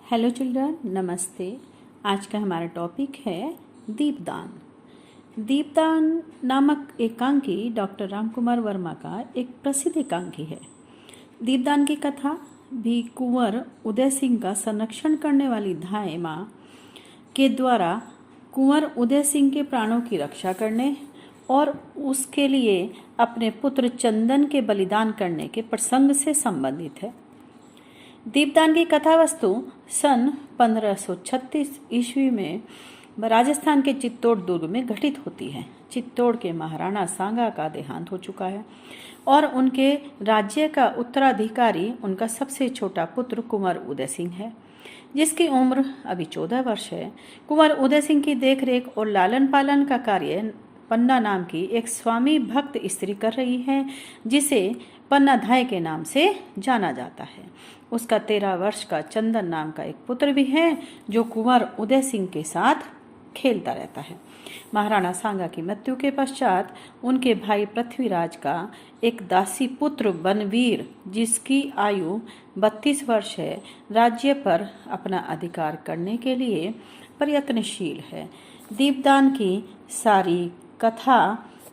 Hello children, नमस्ते। आज का हमारा टॉपिक है दीपदान। दीपदान नामक एकांकी डॉक्टर रामकुमार वर्मा का एक प्रसिद्ध एकांकी है। दीपदान की कथा भी कुंवर उदय सिंह का संरक्षण करने वाली धाय माँ के द्वारा कुंवर उदय सिंह के प्राणों की रक्षा करने और उसके लिए अपने पुत्र चंदन के बलिदान करने के प्रसंग से संबंधित है। दीपदान की कथा वस्तु सन 1536 ईस्वी में राजस्थान के चित्तौड़ दुर्ग में घटित होती है। चित्तौड़ के महाराणा सांगा का देहांत हो चुका है और उनके राज्य का उत्तराधिकारी उनका सबसे छोटा पुत्र कुंवर उदय सिंह है, जिसकी उम्र अभी 14 वर्ष है। कुंवर उदय सिंह की देखरेख और लालन पालन का कार्य पन्ना नाम की एक स्वामी भक्त स्त्री कर रही है, जिसे पन्ना धाय के नाम से जाना जाता है। उसका 13 वर्ष का चंदन नाम का एक पुत्र भी है, जो कुंवर उदय सिंह के साथ खेलता रहता है। महाराणा सांगा की मृत्यु के पश्चात उनके भाई पृथ्वीराज का एक दासी पुत्र बनवीर, जिसकी आयु 32 वर्ष है, राज्य पर अपना अधिकार करने के लिए प्रयत्नशील है। दीपदान की सारी कथा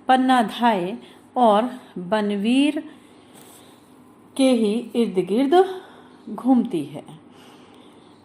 पन्ना धाय और बनवीर के ही इर्द गिर्द घूमती है।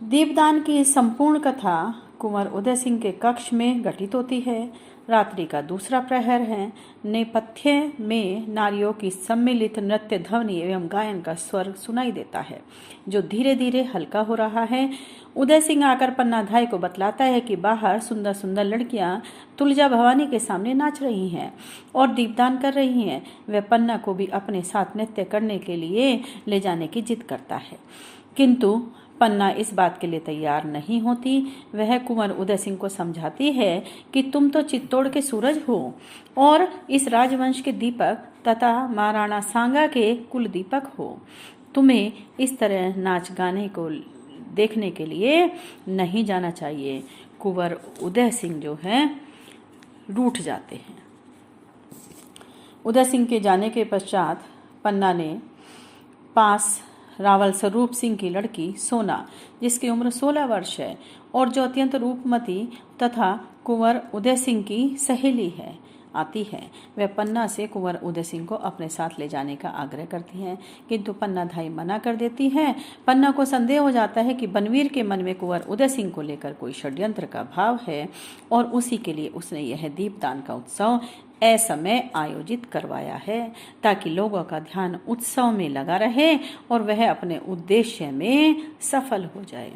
दीपदान की संपूर्ण कथा कुंवर उदय सिंह के कक्ष में घटित होती है। रात्रि का दूसरा प्रहर है। नेपथ्य में नारियों की सम्मिलित नृत्य ध्वनि एवं गायन का स्वर सुनाई देता है, जो धीरे धीरे हल्का हो रहा है। उदय सिंह आकर पन्ना धाय को बतलाता है कि बाहर सुंदर सुंदर लड़कियां तुलजा भवानी के सामने नाच रही हैं और दीपदान कर रही हैं। वह पन्ना को भी अपने साथ नृत्य करने के लिए ले जाने की जिद करता है, किंतु पन्ना इस बात के लिए तैयार नहीं होती। वह कुंवर उदय सिंह को समझाती है कि तुम तो चित्तौड़ के सूरज हो और इस राजवंश के दीपक तथा महाराणा सांगा के कुल दीपक हो। तुम्हें इस तरह नाच गाने को देखने के लिए नहीं जाना चाहिए। कुंवर उदय सिंह जो है रूठ जाते हैं। उदय सिंह के जाने के पश्चात पन्ना ने पास रावल स्वरूप सिंह की लड़की सोना, जिसकी उम्र 16 वर्ष है और जो अत्यंत रूपमती तथा कुंवर उदय सिंह की सहेली है, आती है। वह पन्ना से कुंवर उदय सिंह को अपने साथ ले जाने का आग्रह करती है, किंतु पन्ना धाई मना कर देती है। पन्ना को संदेह हो जाता है कि बनवीर के मन में कुंवर उदय सिंह को लेकर कोई षड्यंत्र का भाव है और उसी के लिए उसने यह दीपदान का उत्सव असमय आयोजित करवाया है, ताकि लोगों का ध्यान उत्सव में लगा रहे और वह अपने उद्देश्य में सफल हो जाए।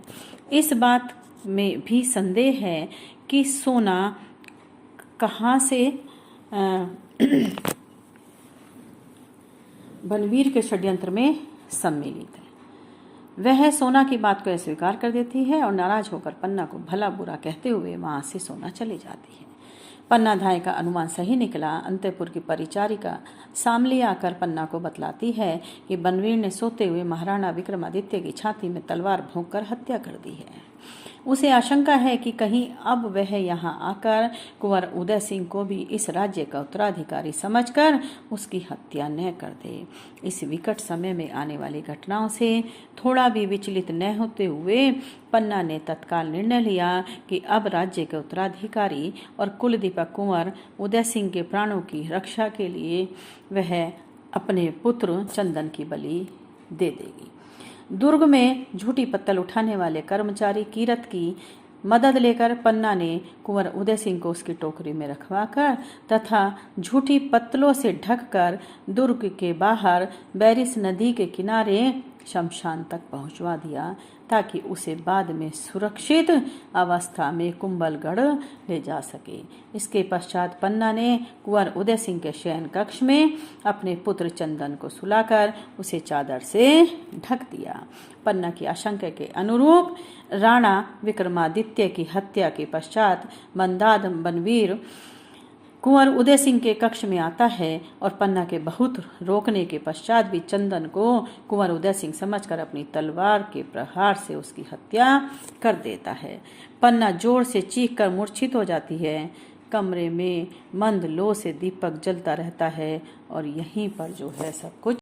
इस बात में भी संदेह है कि सोना कहाँ से बनवीर के षड्यंत्र में सम्मिलित है। वह सोना की बात को अस्वीकार कर देती है और नाराज होकर पन्ना को भला बुरा कहते हुए वहां से सोना चली जाती है। पन्ना धाय का अनुमान सही निकला। अंतपुर की परिचारिका सामली आकर पन्ना को बतलाती है कि बनवीर ने सोते हुए महाराणा विक्रमादित्य की छाती में तलवार भोंककर हत्या कर दी है। उसे आशंका है कि कहीं अब वह यहाँ आकर कुंवर उदय सिंह को भी इस राज्य का उत्तराधिकारी समझकर उसकी हत्या न कर दे। इस विकट समय में आने वाली घटनाओं से थोड़ा भी विचलित न होते हुए पन्ना ने तत्काल निर्णय लिया कि अब राज्य के उत्तराधिकारी और कुलदीपक कुंवर उदय सिंह के प्राणों की रक्षा के लिए वह अपने पुत्र चंदन की बलि दे देगी। दुर्ग में झूठी पत्तल उठाने वाले कर्मचारी कीरत की मदद लेकर पन्ना ने कुंवर उदय सिंह को उसकी टोकरी में रखवाकर तथा झूठी पत्तलों से ढककर दुर्ग के बाहर बैरिस नदी के किनारे शमशान तक पहुंचवा दिया, ताकि उसे बाद में सुरक्षित अवस्था में कुंभलगढ़ ले जा सके। इसके पश्चात पन्ना ने कुंवर उदय सिंह के शयन कक्ष में अपने पुत्र चंदन को सुलाकर उसे चादर से ढक दिया। पन्ना की आशंका के अनुरूप राणा विक्रमादित्य की हत्या के पश्चात मंदाद बनवीर कुंवर उदय सिंह के कक्ष में आता है और पन्ना के बहुत रोकने के पश्चात भी चंदन को कुंवर उदय सिंह समझकर अपनी तलवार के प्रहार से उसकी हत्या कर देता है। पन्ना जोर से चीखकर मूर्छित हो जाती है। कमरे में मंद लो से दीपक जलता रहता है और यहीं पर जो है सब कुछ